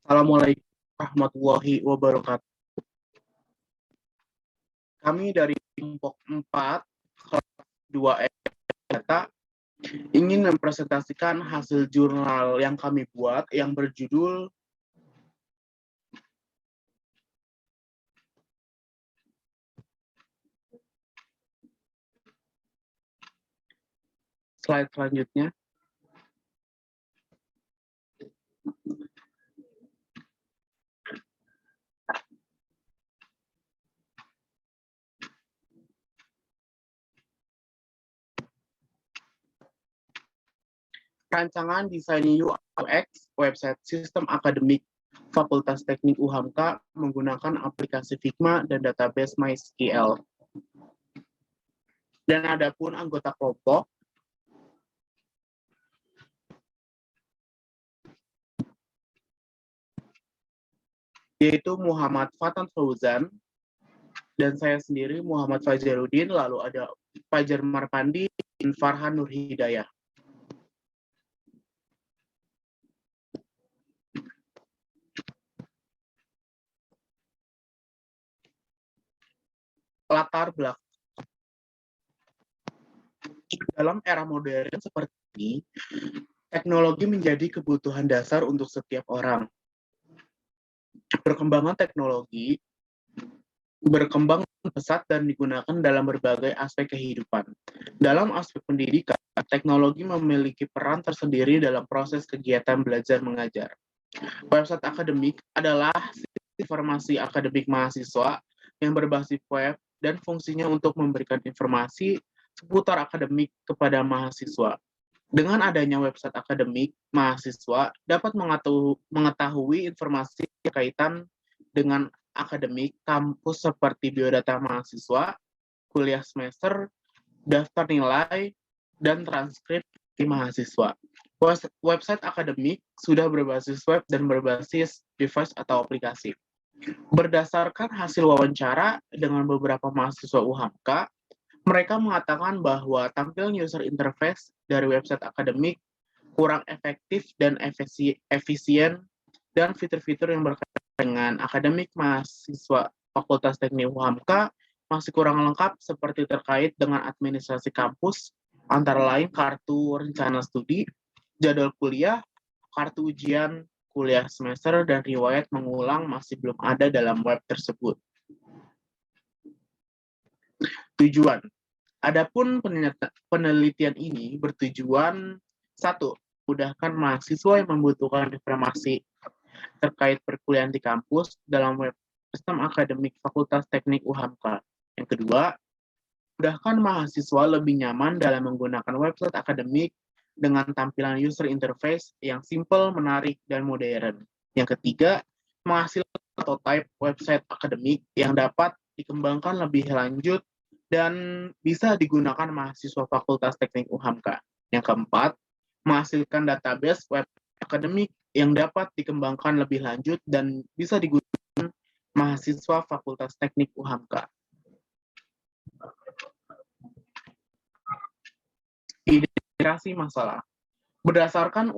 Assalamualaikum warahmatullahi wabarakatuh. Kami dari kelompok 4, kelas 2 data, ingin mempresentasikan hasil jurnal yang kami buat yang berjudul slide selanjutnya. Rancangan desain UX website sistem akademik Fakultas Teknik UHAMKA menggunakan aplikasi Figma dan database MySQL. Dan adapun anggota kelompok yaitu Muhammad Fatan Fauzan dan saya sendiri Muhammad Fajarudin, lalu ada Fajar Marpandi dan Farhan Nur Hidayah. Latar belakang. Dalam era modern seperti ini, teknologi menjadi kebutuhan dasar untuk setiap orang. Perkembangan teknologi berkembang pesat dan digunakan dalam berbagai aspek kehidupan. Dalam aspek pendidikan, teknologi memiliki peran tersendiri dalam proses kegiatan belajar mengajar. Website akademik adalah informasi akademik mahasiswa yang berbasis web dan fungsinya untuk memberikan informasi seputar akademik kepada mahasiswa. Dengan adanya website akademik, mahasiswa dapat mengetahui informasi berkaitan dengan akademik kampus seperti biodata mahasiswa, kuliah semester, daftar nilai, dan transkrip mahasiswa. Website akademik sudah berbasis web dan berbasis device atau aplikasi. Berdasarkan hasil wawancara dengan beberapa mahasiswa UHAMKA, mereka mengatakan bahwa tampilan user interface dari website akademik kurang efektif dan efisien, dan fitur-fitur yang berkaitan dengan akademik mahasiswa Fakultas Teknik UHAMKA masih kurang lengkap seperti terkait dengan administrasi kampus, antara lain kartu rencana studi, jadwal kuliah, kartu ujian kuliah semester, dan riwayat mengulang masih belum ada dalam web tersebut. Tujuan. Adapun penelitian ini bertujuan 1. Mudahkan mahasiswa yang membutuhkan informasi terkait perkuliahan di kampus dalam web sistem akademik Fakultas Teknik UHAMKA. Yang kedua, mudahkan mahasiswa lebih nyaman dalam menggunakan website akademik dengan tampilan user interface yang simple, menarik, dan modern. Yang ketiga, menghasilkan prototype website akademik yang dapat dikembangkan lebih lanjut dan bisa digunakan mahasiswa Fakultas Teknik UHAMKA. Yang keempat, menghasilkan database web akademik yang dapat dikembangkan lebih lanjut dan bisa digunakan mahasiswa Fakultas Teknik UHAMKA. Identifikasi masalah. Berdasarkan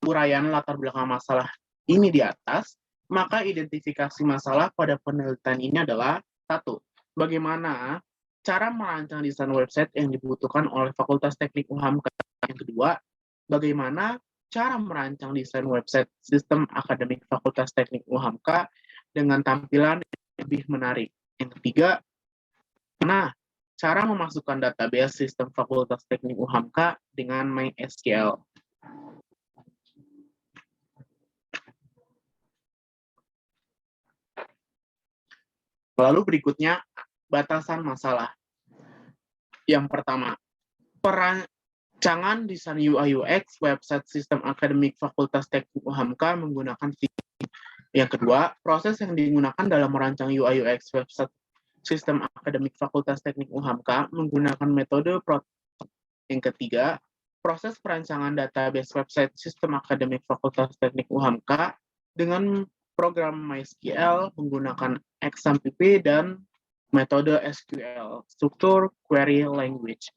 uraian latar belakang masalah ini di atas, maka identifikasi masalah pada penelitian ini adalah 1. Bagaimana cara merancang desain website yang dibutuhkan oleh Fakultas Teknik UHAMKA. Yang kedua, bagaimana cara merancang desain website sistem akademik Fakultas Teknik UHAMKA dengan tampilan yang lebih menarik. Yang ketiga, cara memasukkan database sistem Fakultas Teknik UHAMKA dengan MySQL. Lalu berikutnya, batasan masalah. Yang pertama, perancangan desain UI/UX website sistem akademik Fakultas Teknik UHAMKA menggunakan Figma. Yang kedua, proses yang digunakan dalam merancang UI/UX website sistem akademik Fakultas Teknik UHAMKA menggunakan metode prototype. Yang ketiga, proses perancangan database website sistem akademik Fakultas Teknik UHAMKA dengan program MySQL menggunakan XAMPP dan metode SQL, struktur query language.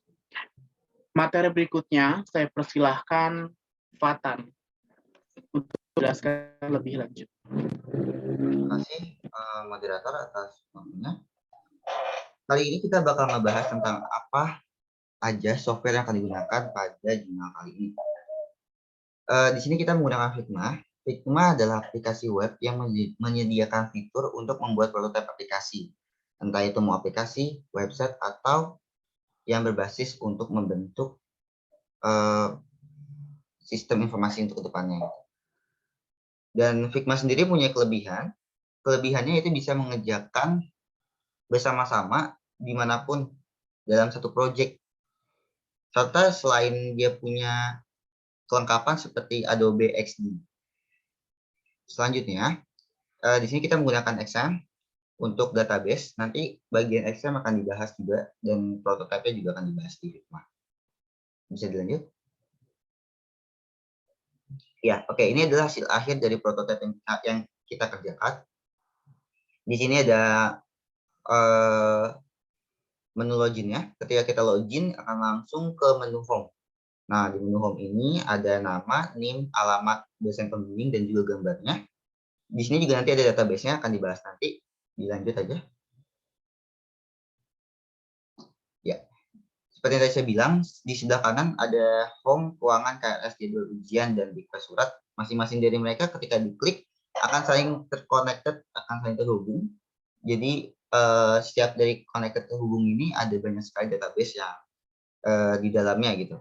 Materi berikutnya, saya persilahkan Fatan untuk jelaskan lebih lanjut. Terima kasih moderator atas waktunya. Kali ini kita bakal ngebahas tentang apa aja software yang akan digunakan pada jurnal kali ini. Di sini kita menggunakan Figma. Figma adalah aplikasi web yang menyediakan fitur untuk membuat prototipe aplikasi. Entah itu mau aplikasi, website, atau yang berbasis untuk membentuk sistem informasi untuk kedepannya. Dan Figma sendiri punya kelebihan. Kelebihannya itu bisa mengerjakan bersama-sama dimanapun dalam satu project. Serta selain dia punya kelengkapan seperti Adobe XD. Selanjutnya, di sini kita menggunakan XAMPP untuk database. Nanti bagian XAMPP akan dibahas juga dan prototipe juga akan dibahas di Figma. Bisa dilanjut? Ya, oke. Ini adalah hasil akhir dari prototipe yang kita kerjakan. Di sini ada menu loginnya. Ketika kita login akan langsung ke menu home. Nah, di menu home ini ada nama, NIM, alamat dosen pembimbing, dan juga gambarnya. Di sini juga nanti ada database-nya, akan dibahas nanti. Dilanjut aja. Ya, seperti yang tadi saya bilang, di sebelah kanan ada home, keuangan, KRS, jadwal ujian, dan request surat. Masing-masing dari mereka ketika diklik akan saling terconnected, akan saling terhubung. Jadi, setiap dari connected terhubung ini ada banyak sekali database yang di dalamnya gitu.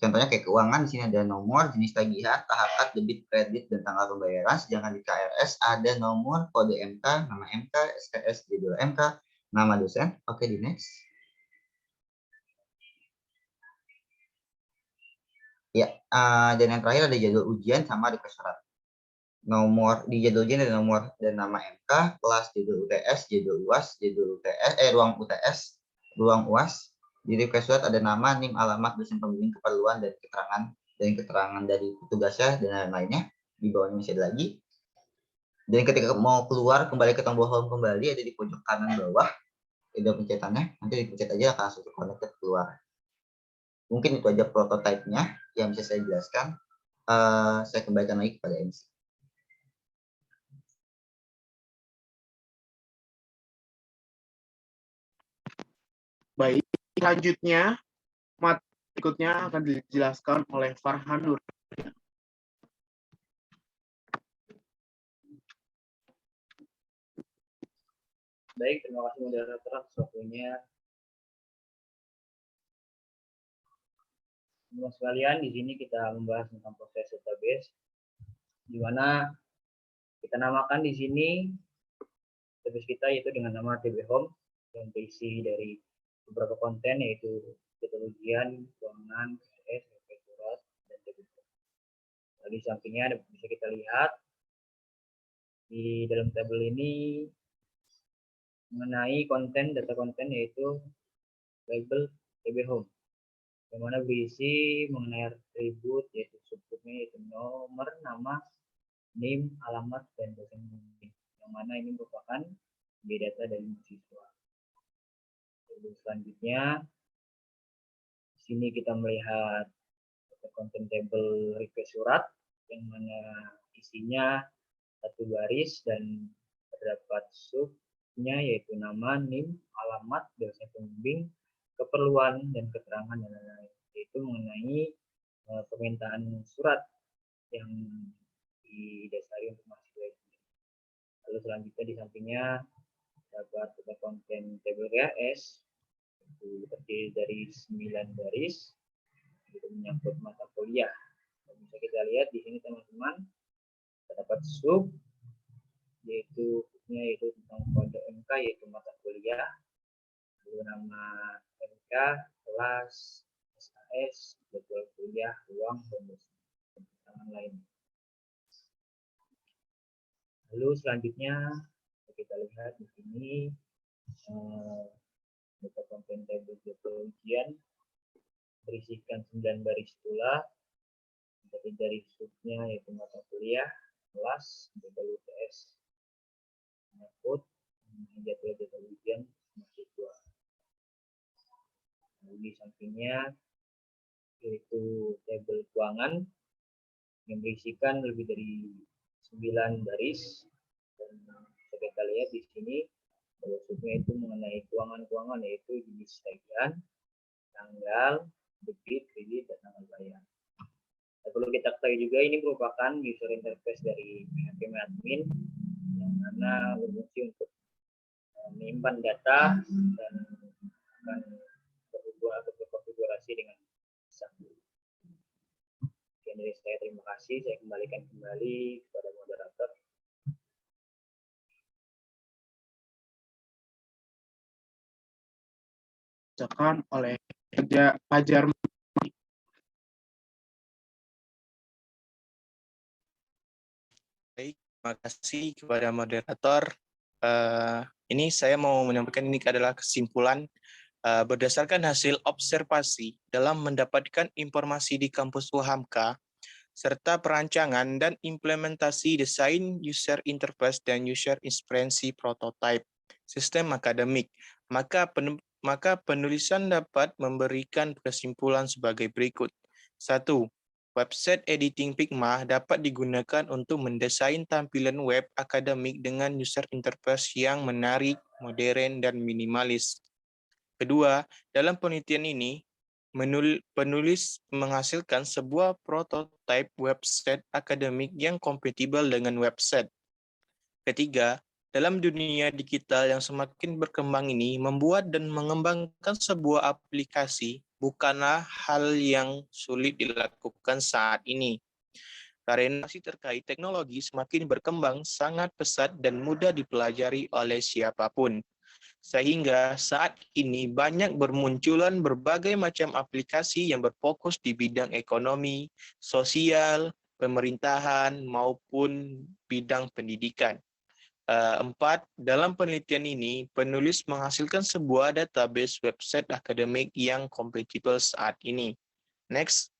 Contohnya kayak keuangan, di sini ada nomor, jenis tagihan, tahapan, debit, kredit, dan tanggal pembayaran. Sedangkan di KRS ada nomor, kode MK, nama MK, SKS, jadwal MK, nama dosen. Oke, di next. Ya, dan yang terakhir ada jadwal ujian sama request surat. Nomor di jadwal ujian ada nomor dan nama MK, kelas, jadwal UTS, jadwal UAS, jadwal UTS, ruang UTS, ruang UAS. Di request surat ada nama, NIM, alamat, dosen pembimbing, keperluan, dan keterangan dari petugasnya dan lain-lainnya. Di bawahnya masih ada lagi. Dan ketika mau keluar kembali ke tombol home kembali ada di pojok kanan bawah. Ada pencetannya, nanti dipencet aja akan langsung connected keluar. Mungkin itu aja prototipenya yang bisa saya jelaskan. Saya kembalikan lagi kepada MC. Baik, selanjutnya materi berikutnya akan dijelaskan oleh Farhan Nur. Baik, terima kasih moderator atas waktunya. Semua sekalian, di sini kita membahas tentang proses database, di mana kita namakan di sini database kita yaitu dengan nama DB Home yang berisi dari beberapa konten yaitu jadwal ujian, keuangan, KS, surat, dan DB Home. Nah, di sampingnya bisa kita lihat di dalam tabel ini mengenai konten, data konten yaitu label DB Home, yang mana berisi mengenai atribut yaitu subjeknya yaitu nomor, nama, NIM, alamat, dan dosen pembimbing, yang mana ini merupakan biodata dari mahasiswa. Lalu selanjutnya di sini kita melihat konten table request surat yang mana isinya satu baris dan terdapat subnya yaitu nama, NIM, alamat, dosen pembimbing, keperluan, dan keterangan dan lain-lain, yaitu mengenai permintaan surat yang didasari untuk mahasiswa itu. Lalu selanjutnya di sampingnya dapat konten tabel KS itu terdiri dari 9 baris itu menyangkut mata kuliah. Dan bisa kita lihat di sini teman-teman terdapat sub yaitu tentang kode MK yaitu mata kuliah, lalu nama MK, kelas, SKS, jadwal kuliah, ruang, dan keterangan lain. Lalu selanjutnya kita lihat di sini data konten table jadwal ujian berisikan 9 baris pula, dari subnya yaitu mata kuliah, kelas, jadwal UTS, menyangkut jadwal ujian mahasiswa. Lalu di sampingnya yaitu tabel keuangan yang berisikan lebih dari 9 baris, dan bisa kita lihat di sini maksudnya itu mengenai keuangan-keuangan, yaitu jenis tagihan, tanggal, debit, kredit, dan tanggal bayar. Dan perlu kita ketahui juga ini merupakan user interface dari PHP admin yang mana berfungsi untuk menyimpan data dan akan berkonfigurasi dengan satu. Oke, dari saya terima kasih. Saya kembalikan kembali kepada moderator. Dibacakan oleh Fajar. Baik, terima kasih kepada moderator. Ini saya mau menyampaikan ini adalah kesimpulan berdasarkan hasil observasi dalam mendapatkan informasi di kampus UHAMKA serta perancangan dan implementasi desain user interface dan user experience prototype sistem akademik, maka penulisan dapat memberikan kesimpulan sebagai berikut. 1. Website editing Figma dapat digunakan untuk mendesain tampilan web akademik dengan user interface yang menarik, modern, dan minimalis. Kedua, dalam penelitian ini, penulis menghasilkan sebuah prototipe website akademik yang kompatibel dengan website. Ketiga, dalam dunia digital yang semakin berkembang ini, membuat dan mengembangkan sebuah aplikasi bukanlah hal yang sulit dilakukan saat ini. Karena masih terkait teknologi semakin berkembang sangat pesat dan mudah dipelajari oleh siapapun. Sehingga saat ini banyak bermunculan berbagai macam aplikasi yang berfokus di bidang ekonomi, sosial, pemerintahan, maupun bidang pendidikan. 4. Dalam penelitian ini, penulis menghasilkan sebuah database website akademik yang kompatibel saat ini. Next.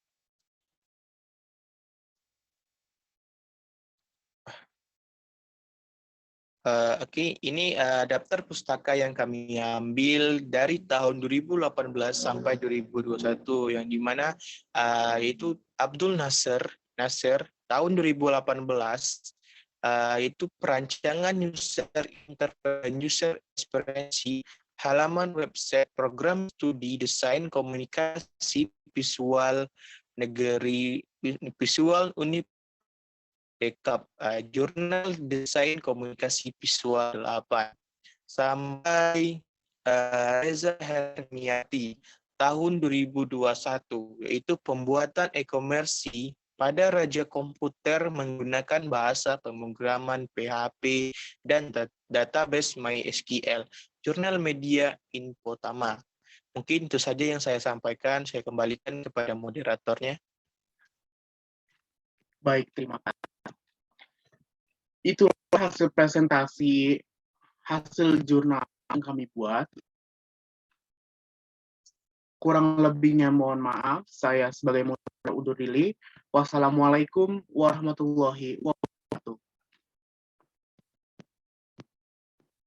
Oke, ini daftar pustaka yang kami ambil dari tahun 2018 sampai 2021, yang dimana itu Abdul Nasir tahun 2018 itu perancangan user interface, user experience, halaman website, program studi desain komunikasi visual negeri visual Unip Dekap, jurnal desain komunikasi visual 8 sampai Reza Hermiati tahun 2021, yaitu pembuatan e-commerce pada Raja Komputer menggunakan bahasa pemrograman PHP dan database MySQL, jurnal media Infotama. Mungkin itu saja yang saya sampaikan. Saya kembalikan kepada moderatornya. Baik, terima kasih. Itulah hasil presentasi hasil jurnal yang kami buat. Kurang lebihnya mohon maaf. Saya sebagai moderator undur diri. Wassalamualaikum warahmatullahi wabarakatuh.